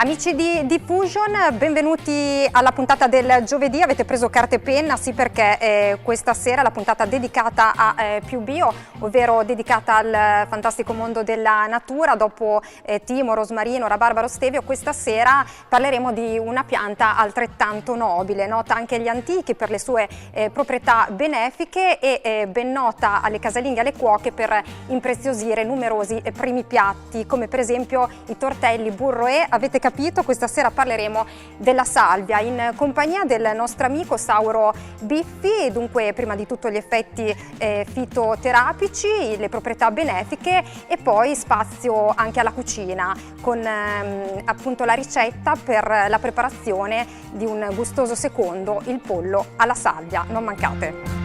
Amici di Diffusion, benvenuti alla puntata del giovedì. Avete preso carta e penna? Sì, perché questa sera la puntata dedicata a Più Bio, ovvero dedicata al fantastico mondo della natura. Dopo Timo, Rosmarino, Rabarbaro, Stevio, questa sera parleremo di una pianta altrettanto nobile, nota anche agli antichi per le sue proprietà benefiche e ben nota alle casalinghe e alle cuoche per impreziosire numerosi primi piatti, come per esempio i tortelli, burro e, avete capito, questa sera parleremo della salvia in compagnia del nostro amico Sauro Biffi. Dunque, prima di tutto gli effetti fitoterapici, le proprietà benefiche e poi spazio anche alla cucina con appunto la ricetta per la preparazione di un gustoso secondo, il pollo alla salvia. Non mancate!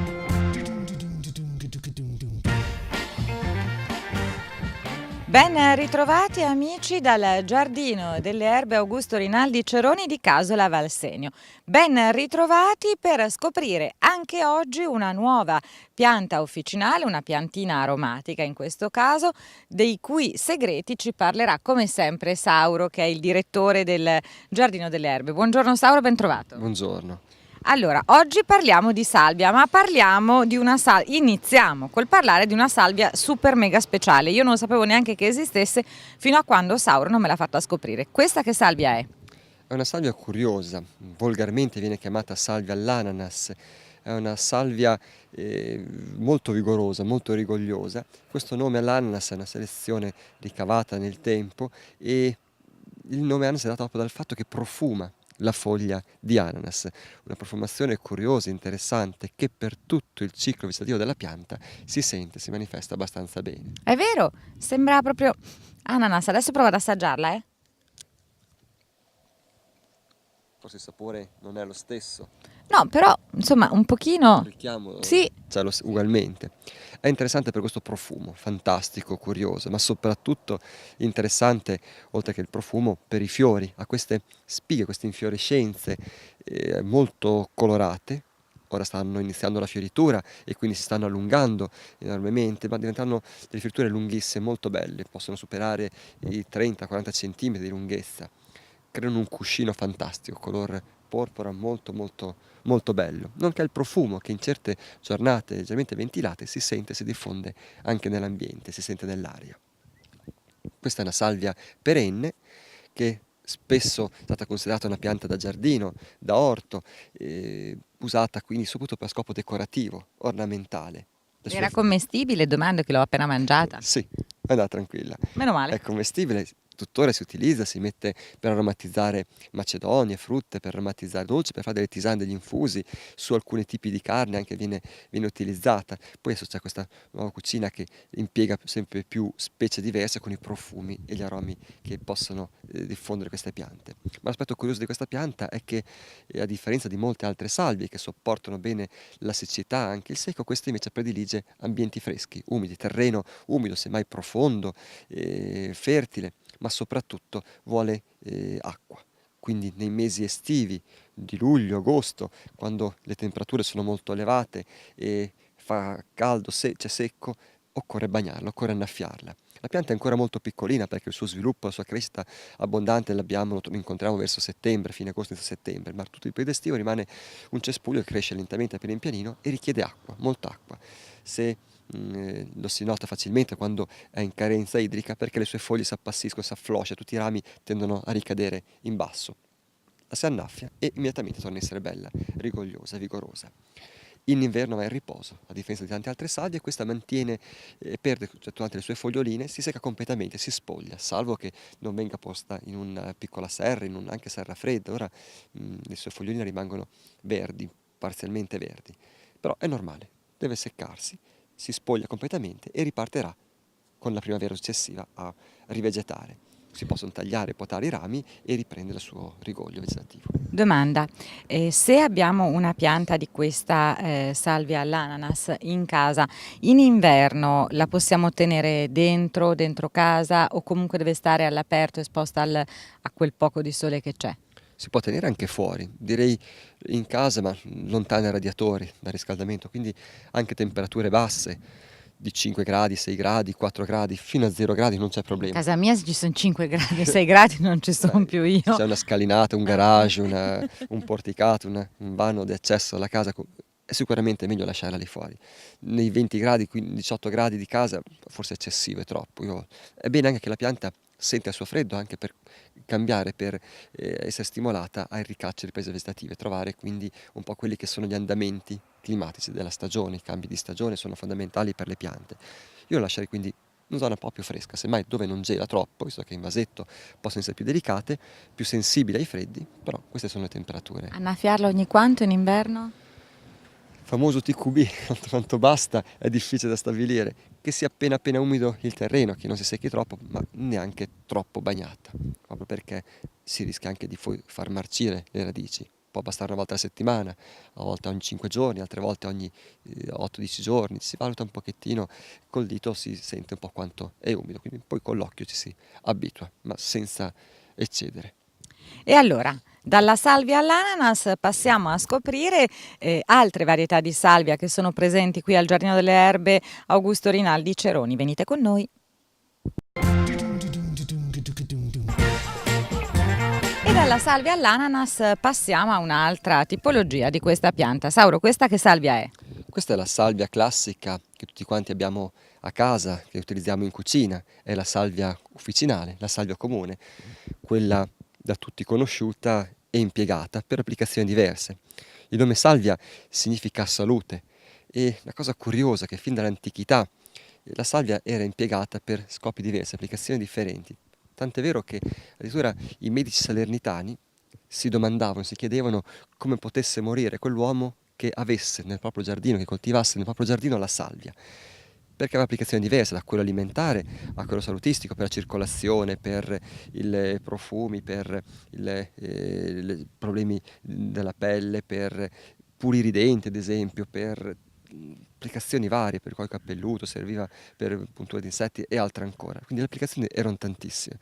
Ben ritrovati amici dal Giardino delle Erbe Augusto Rinaldi Ceroni di Casola Valsenio. Ben ritrovati per scoprire anche oggi una nuova pianta officinale, una piantina aromatica in questo caso, dei cui segreti ci parlerà come sempre Sauro, che è il direttore del Giardino delle Erbe. Buongiorno Sauro, ben trovato. Buongiorno. Allora, oggi parliamo di salvia, ma parliamo di una salvia, iniziamo col parlare di una salvia super mega speciale. Io non sapevo neanche che esistesse fino a quando Sauro non me l'ha fatta scoprire. Questa che salvia è? È una salvia curiosa, volgarmente viene chiamata salvia all'ananas. È una salvia molto vigorosa, molto rigogliosa. Questo nome all'ananas è una selezione ricavata nel tempo e il nome ananas è dato proprio dal fatto che profuma la foglia di ananas, una profumazione curiosa, interessante, che per tutto il ciclo vegetativo della pianta si sente, si manifesta abbastanza bene. È vero, sembra proprio ananas. Adesso provo ad assaggiarla, Forse il sapore non è lo stesso. No, però, insomma, un pochino... Il richiamo sì. c'è ugualmente. È interessante per questo profumo, fantastico, curioso, ma soprattutto interessante, oltre che il profumo, per i fiori. Ha queste spighe, queste infiorescenze molto colorate. Ora stanno iniziando la fioritura e quindi si stanno allungando enormemente, ma diventano delle fioriture lunghissime, molto belle. Possono superare i 30-40 cm di lunghezza. Creano un cuscino fantastico, color porpora, molto molto bello, nonché il profumo che in certe giornate leggermente ventilate si sente, si diffonde anche nell'ambiente, si sente nell'aria. Questa è una salvia perenne che spesso è stata considerata una pianta da giardino, da orto, usata quindi soprattutto per scopo decorativo, ornamentale. Era commestibile? Domando, che l'ho appena mangiata. Sì, andate tranquilla. Meno male. È commestibile. Tuttora si utilizza, si mette per aromatizzare macedonie, frutte, per aromatizzare dolci, per fare delle tisane, degli infusi, su alcuni tipi di carne anche viene utilizzata. Poi adesso c'è questa nuova cucina che impiega sempre più specie diverse con i profumi e gli aromi che possono diffondere queste piante. Ma l'aspetto curioso di questa pianta è che a differenza di molte altre salvie che sopportano bene la siccità, anche il secco, questa invece predilige ambienti freschi, umidi, terreno umido, semmai profondo, fertile, ma soprattutto vuole acqua. Quindi nei mesi estivi di luglio, agosto, quando le temperature sono molto elevate e fa caldo, c'è secco, occorre bagnarla, occorre annaffiarla. La pianta è ancora molto piccolina perché il suo sviluppo, la sua crescita abbondante lo incontriamo verso settembre, fine agosto, inizio settembre, ma tutto il periodo estivo rimane un cespuglio che cresce lentamente pian pianino e richiede acqua, molta acqua. Se lo si nota facilmente quando è in carenza idrica perché le sue foglie si appassiscono, si afflosciano, tutti i rami tendono a ricadere in basso. La si annaffia e immediatamente torna a essere bella, rigogliosa, vigorosa. In inverno va in riposo, a differenza di tante altre salvie, questa mantiene, perde durante le sue foglioline, si secca completamente, si spoglia, salvo che non venga posta in una piccola serra, anche serra fredda. Ora le sue foglioline rimangono verdi, parzialmente verdi, però è normale, deve seccarsi, si spoglia completamente e riparterà con la primavera successiva a rivegetare. Si possono tagliare e potare i rami e riprendere il suo rigoglio vegetativo. Domanda, se abbiamo una pianta di questa salvia all'ananas in casa, in inverno la possiamo tenere dentro casa o comunque deve stare all'aperto, esposta a quel poco di sole che c'è? Si può tenere anche fuori, direi in casa, ma lontano dai radiatori, dal riscaldamento, quindi anche temperature basse, di 5 gradi, 6 gradi, 4 gradi, fino a 0 gradi non c'è In problema. casa mia se ci sono 5 gradi e 6 gradi non ci sono più Se io. c'è una scalinata, un garage, un porticato, un vano di accesso alla casa, è sicuramente meglio lasciarla lì fuori. Nei 20 gradi, 18 gradi di casa, forse è eccessivo, è troppo. È bene anche che la pianta sente il suo freddo anche per cambiare, per essere stimolata al ricaccio di riprese vegetative, trovare quindi un po' quelli che sono gli andamenti climatici della stagione. I cambi di stagione sono fondamentali per le piante. Io lascerei quindi una zona un po' più fresca, semmai dove non gela troppo, visto che in vasetto possono essere più delicate, più sensibili ai freddi, però queste sono le temperature. Annaffiarlo ogni quanto in inverno? Il famoso TQB, quanto basta, è difficile da stabilire, che sia appena umido il terreno, che non si secchi troppo, ma neanche troppo bagnata, proprio perché si rischia anche di far marcire le radici. Può bastare una volta alla settimana, a volte ogni 5 giorni, altre volte ogni 8-10 giorni, si valuta un pochettino, col dito si sente un po' quanto è umido, quindi poi con l'occhio ci si abitua, ma senza eccedere. E allora, dalla salvia all'ananas passiamo a scoprire altre varietà di salvia che sono presenti qui al Giardino delle Erbe Augusto Rinaldi Ceroni. Venite con noi. E dalla salvia all'ananas passiamo a un'altra tipologia di questa pianta. Sauro, questa che salvia è? Questa è la salvia classica che tutti quanti abbiamo a casa, che utilizziamo in cucina, è la salvia officinale, la salvia comune, quella da tutti conosciuta e impiegata per applicazioni diverse. Il nome salvia significa salute e la cosa curiosa è che fin dall'antichità la salvia era impiegata per scopi diversi, applicazioni differenti. Tant'è vero che addirittura i medici salernitani si domandavano, si chiedevano come potesse morire quell'uomo che avesse nel proprio giardino, che coltivasse nel proprio giardino la salvia, perché aveva applicazioni diverse, da quello alimentare a quello salutistico, per la circolazione, per i profumi, per i problemi della pelle, per pulire i denti ad esempio, per applicazioni varie, per qualche capelluto, serviva per punture di insetti e altre ancora. Quindi le applicazioni erano tantissime.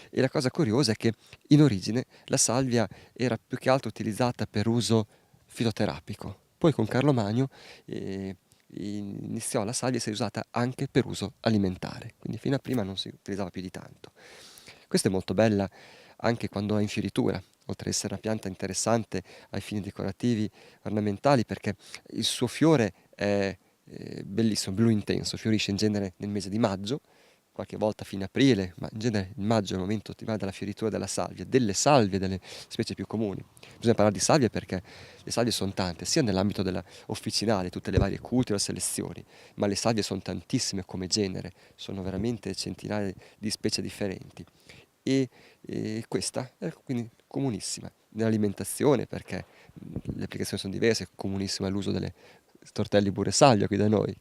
E la cosa curiosa è che in origine la salvia era più che altro utilizzata per uso fitoterapico. Poi con Carlo Magno iniziò la salvia a essere usata anche per uso alimentare, quindi fino a prima non si utilizzava più di tanto. Questa è molto bella anche quando ha infioritura, oltre ad essere una pianta interessante ai fini decorativi, ornamentali, perché il suo fiore è bellissimo, blu intenso, fiorisce in genere nel mese di maggio, qualche volta a fine aprile, ma in genere il maggio è il momento ottimale della fioritura delle salvie, delle specie più comuni. Bisogna parlare di salvie perché le salvie sono tante, sia nell'ambito della officinale, tutte le varie cultivar selezioni, ma le salvie sono tantissime come genere, sono veramente centinaia di specie differenti. E questa è quindi comunissima nell'alimentazione perché le applicazioni sono diverse, è comunissima l'uso delle tortelli burro e salvia qui da noi.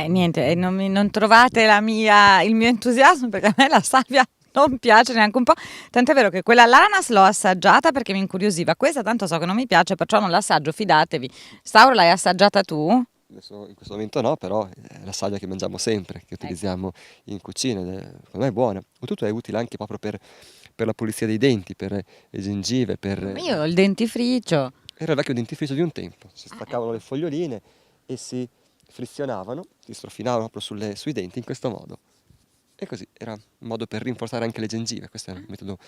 Niente, non trovate il mio entusiasmo perché a me la salvia non piace neanche un po'. Tant'è vero che quella all'ananas l'ho assaggiata perché mi incuriosiva. Questa tanto so che non mi piace, perciò non l'assaggio, fidatevi. Sauro, l'hai assaggiata tu? Adesso, in questo momento no, però è la salvia che mangiamo sempre, che utilizziamo in cucina, secondo me è buona. Oltretutto è utile anche proprio per la pulizia dei denti, per le gengive, Io ho il dentifricio. Era il vecchio dentifricio di un tempo, si staccavano le foglioline e si frizionavano, si strofinavano proprio sui denti in questo modo. E così era un modo per rinforzare anche le gengive. Questo è un metodo,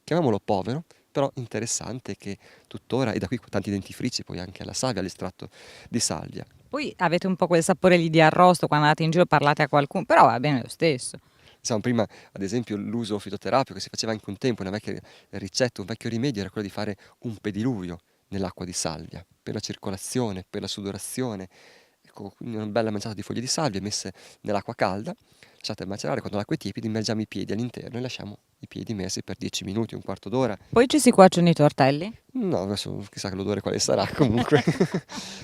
chiamiamolo povero, però interessante, che tuttora, e da qui tanti dentifrici, poi anche alla salvia, all'estratto di salvia. Poi avete un po' quel sapore lì di arrosto quando andate in giro parlate a qualcuno, però va bene lo stesso. Diciamo, prima, ad esempio, l'uso fitoterapico che si faceva anche un tempo, una vecchia ricetta, un vecchio rimedio era quello di fare un pediluvio nell'acqua di salvia, per la circolazione, per la sudorazione. Ecco, quindi una bella manciata di foglie di salvia messe nell'acqua calda, lasciate macerare, quando l'acqua è tiepida immergiamo i piedi all'interno e lasciamo i piedi immersi per 10 minuti, un quarto d'ora. Poi ci si cuociono i tortelli? No, adesso chissà che l'odore quale sarà, comunque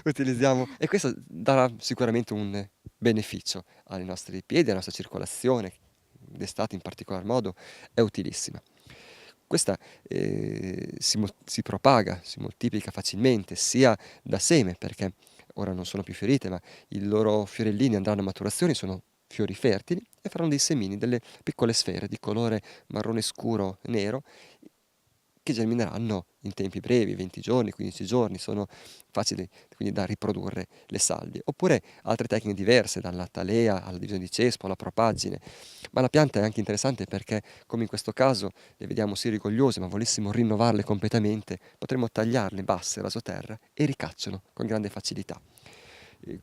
utilizziamo, e questo darà sicuramente un beneficio ai nostri piedi, alla nostra circolazione, d'estate in particolar modo è utilissima. Questa si propaga, si moltiplica facilmente, sia da seme, perché ora non sono più fiorite, ma i loro fiorellini andranno a maturazione, sono fiori fertili e faranno dei semini, delle piccole sfere di colore marrone scuro nero, che germineranno in tempi brevi, 20 giorni, 15 giorni, sono facili quindi da riprodurre le salvie. Oppure altre tecniche diverse, dalla talea alla divisione di cespo, alla propaggine. Ma la pianta è anche interessante perché, come in questo caso, le vediamo sì rigogliose, ma volessimo rinnovarle completamente, potremmo tagliarle basse rasoterra e ricacciano con grande facilità.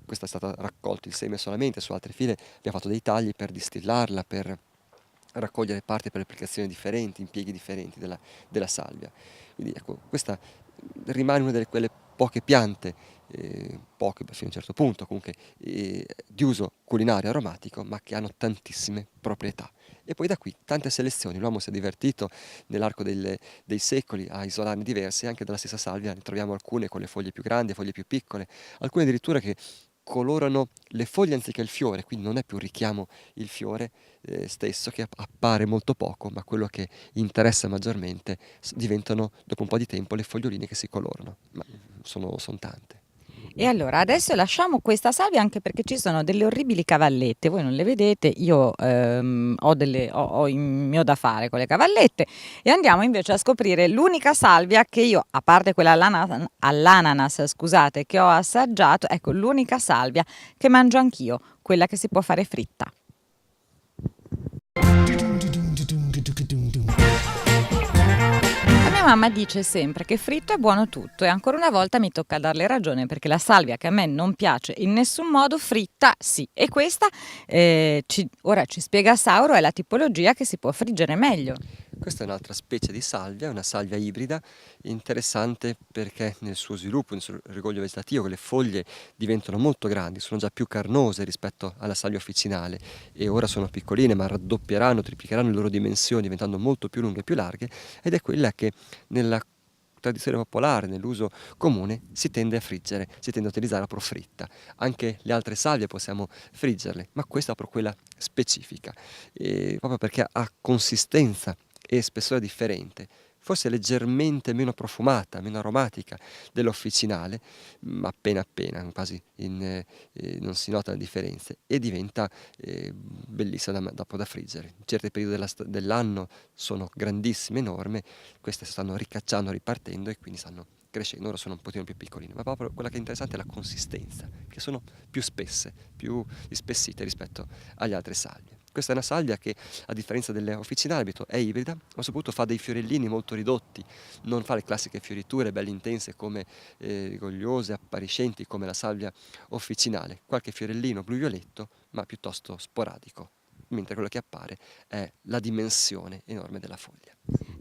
Questa è stata raccolto il seme solamente, su altre file abbiamo fatto dei tagli per distillarla, per raccogliere parti per applicazioni differenti, impieghi differenti della salvia. Quindi ecco, questa rimane una delle quelle poche piante, poche fino a un certo punto comunque, di uso culinario aromatico, ma che hanno tantissime proprietà. E poi da qui tante selezioni, l'uomo si è divertito nell'arco dei secoli a isolarne diverse, anche dalla stessa salvia ne troviamo alcune con le foglie più grandi, foglie più piccole, alcune addirittura che colorano le foglie anziché il fiore, quindi non è più richiamo il fiore stesso che appare molto poco, ma quello che interessa maggiormente diventano dopo un po' di tempo le foglioline che si colorano, ma sono tante. E allora adesso lasciamo questa salvia anche perché ci sono delle orribili cavallette, voi non le vedete, io ho il mio da fare con le cavallette e andiamo invece a scoprire l'unica salvia che io, a parte quella all'ananas, scusate, che ho assaggiato, ecco l'unica salvia che mangio anch'io, quella che si può fare fritta. La mia mamma dice sempre che fritto è buono tutto e ancora una volta mi tocca darle ragione perché la salvia che a me non piace in nessun modo, fritta sì. E questa, ora ci spiega Sauro, è la tipologia che si può friggere meglio. Questa è un'altra specie di salvia, è una salvia ibrida, interessante perché nel suo sviluppo, nel suo rigoglio vegetativo, le foglie diventano molto grandi, sono già più carnose rispetto alla salvia officinale e ora sono piccoline ma raddoppieranno, triplicheranno le loro dimensioni diventando molto più lunghe e più larghe ed è quella che nella tradizione popolare, nell'uso comune, si tende a friggere, si tende a utilizzare proprio fritta. Anche le altre salvie possiamo friggerle, ma questa è proprio quella specifica, proprio perché ha consistenza e spessore differente, forse leggermente meno profumata, meno aromatica dell'officinale, ma appena appena, quasi non si nota la differenza e diventa bellissima dopo da friggere. In certi periodi dell'anno sono grandissime, enormi, queste stanno ricacciando, ripartendo e quindi stanno crescendo, ora sono un pochino più piccoline, ma proprio quella che è interessante è la consistenza, che sono più spesse, più ispessite rispetto agli altre salvie. Questa è una salvia che, a differenza delle officinali, ripeto, è ibrida, ma soprattutto fa dei fiorellini molto ridotti, non fa le classiche fioriture belle intense come rigogliose, appariscenti come la salvia officinale, qualche fiorellino blu-violetto, ma piuttosto sporadico, mentre quello che appare è la dimensione enorme della foglia.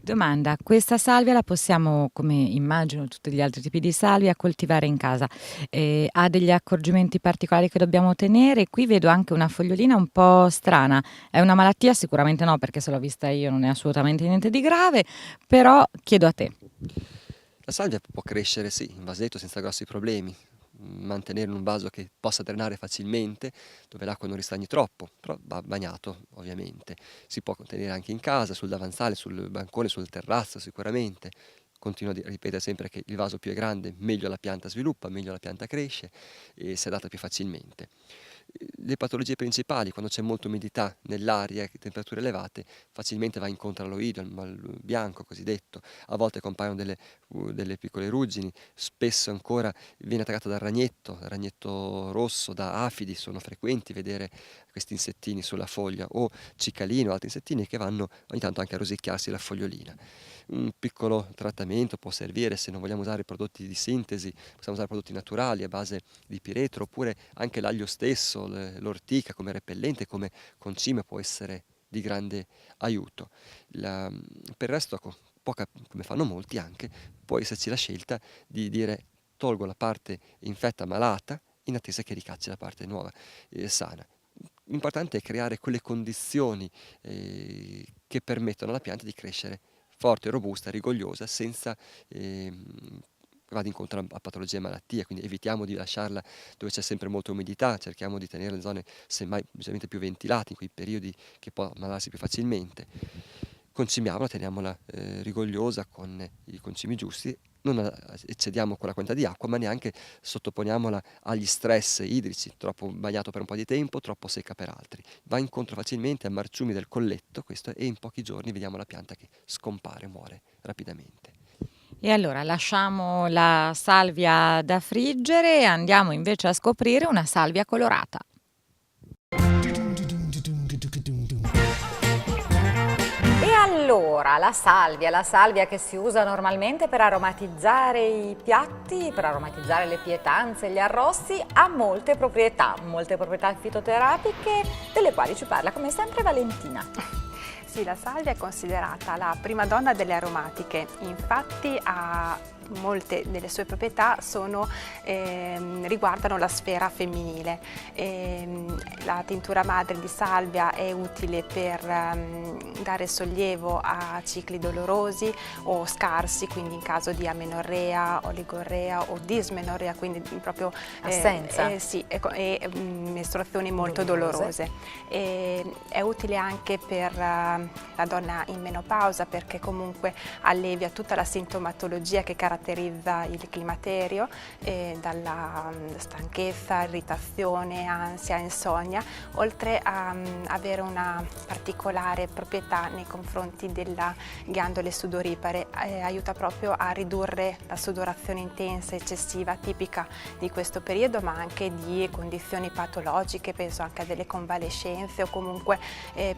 Domanda, questa salvia la possiamo, come immagino tutti gli altri tipi di salvia, coltivare in casa. Ha degli accorgimenti particolari che dobbiamo tenere? Qui vedo anche una fogliolina un po' strana. È una malattia? Sicuramente no, perché se l'ho vista io non è assolutamente niente di grave, però chiedo a te. La salvia può crescere, sì, in vasetto senza grossi problemi, mantenere in un vaso che possa drenare facilmente, dove l'acqua non ristagni troppo, però va bagnato ovviamente. Si può tenere anche in casa, sul davanzale, sul bancone, sul terrazzo sicuramente. Continuo a ripetere sempre che il vaso più è grande, meglio la pianta sviluppa, meglio la pianta cresce e si adatta più facilmente. Le patologie principali, quando c'è molta umidità nell'aria e temperature elevate, facilmente va incontro all'oidio, al mal bianco cosiddetto, a volte compaiono delle piccole ruggini, spesso ancora viene attaccata dal ragnetto rosso, da afidi, sono frequenti vedere questi insettini sulla foglia, o cicalino o altri insettini che vanno ogni tanto anche a rosicchiarsi la fogliolina. Un piccolo trattamento può servire se non vogliamo usare prodotti di sintesi, possiamo usare prodotti naturali a base di piretro, oppure anche l'aglio stesso, l'ortica come repellente, come concime può essere di grande aiuto. Per il resto, come fanno molti anche, può esserci la scelta di dire tolgo la parte infetta malata in attesa che ricacci la parte nuova, sana. L'importante è creare quelle condizioni che permettono alla pianta di crescere forte, robusta, rigogliosa, senza vada incontro a patologie e malattie, quindi evitiamo di lasciarla dove c'è sempre molta umidità, cerchiamo di tenere le zone semmai leggermente più ventilate in quei periodi che può ammalarsi più facilmente. Concimiamola, teniamola rigogliosa con i concimi giusti non eccediamo con la quantità di acqua, ma neanche sottoponiamola agli stress idrici, troppo bagnato per un po' di tempo, troppo secca per altri. Va incontro facilmente a marciumi del colletto, questo, e in pochi giorni vediamo la pianta che scompare, muore rapidamente. E allora lasciamo la salvia da friggere e andiamo invece a scoprire una salvia colorata. E allora la salvia che si usa normalmente per aromatizzare i piatti, per aromatizzare le pietanze, gli arrosti, ha molte proprietà fitoterapiche, delle quali ci parla come sempre Valentina. Sì, la salvia è considerata la prima donna delle aromatiche, infatti molte delle sue proprietà riguardano la sfera femminile. La tintura madre di salvia è utile per dare sollievo a cicli dolorosi o scarsi, quindi in caso di amenorrea, oligorrea o dismenorrea, quindi proprio assenza e mestruazioni molto dolorose. È utile anche per la donna in menopausa, perché comunque allevia tutta la sintomatologia che caratterizza il climaterio, dalla stanchezza, irritazione, ansia, insonnia, oltre a avere una particolare proprietà nei confronti della ghiandole sudoripare, aiuta proprio a ridurre la sudorazione intensa, eccessiva, tipica di questo periodo, ma anche di condizioni patologiche, penso anche a delle convalescenze o comunque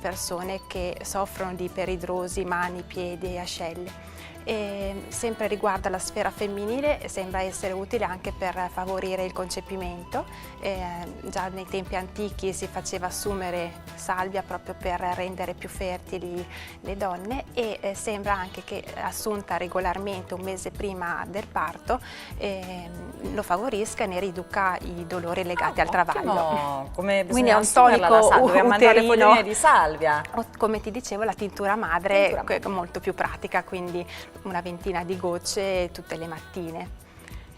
persone che soffrono di iperidrosi, mani, piedi e ascelle. Sempre riguardo alla sfera femminile, sembra essere utile anche per favorire il concepimento. Già nei tempi antichi si faceva assumere salvia proprio per rendere più fertili le donne, e sembra anche che assunta regolarmente un mese prima del parto lo favorisca e ne riduca i dolori legati al travaglio. Quindi è un tonico uterino, le foglie di salvia. Come ti dicevo, la tintura madre è molto più pratica, quindi una ventina di gocce tutte le mattine.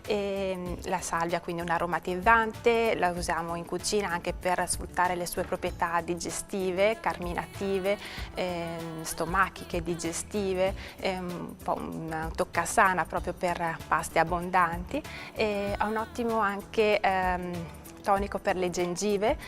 La salvia quindi è un aromatizzante, la usiamo in cucina anche per sfruttare le sue proprietà digestive, carminative, stomachiche, digestive, un po' un toccasana proprio per paste abbondanti. Ha un ottimo anche tonico per le gengive,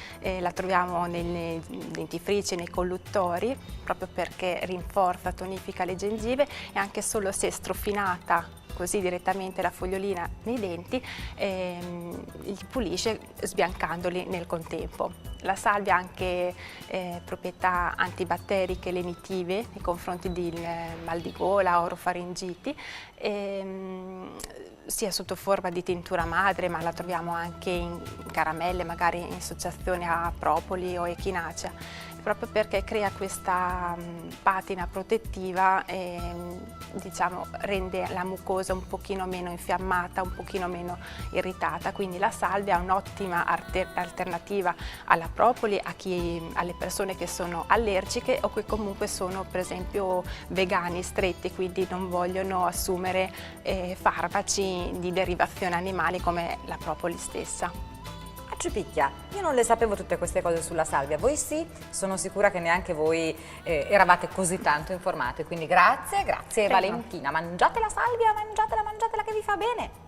la troviamo nei dentifrici, nei colluttori, proprio perché rinforza, tonifica le gengive, e anche solo se strofinata così direttamente la fogliolina nei denti, li pulisce sbiancandoli nel contempo. La salvia ha anche proprietà antibatteriche lenitive nei confronti di mal di gola, orofaringiti, sia sotto forma di tintura madre, ma la troviamo anche in caramelle, magari in associazione a propoli o echinacea, proprio perché crea questa patina protettiva e diciamo rende la mucosa un pochino meno infiammata, un pochino meno irritata. Quindi la salvia è un'ottima alternativa alla propoli alle persone che sono allergiche o che comunque sono per esempio vegani stretti, quindi non vogliono assumere farmaci di derivazione animale come la propoli stessa. Accipicchia, io non le sapevo tutte queste cose sulla salvia, voi sì, sono sicura che neanche voi eravate così tanto informate, quindi grazie Prego. Valentina, mangiate la salvia, mangiatela che vi fa bene.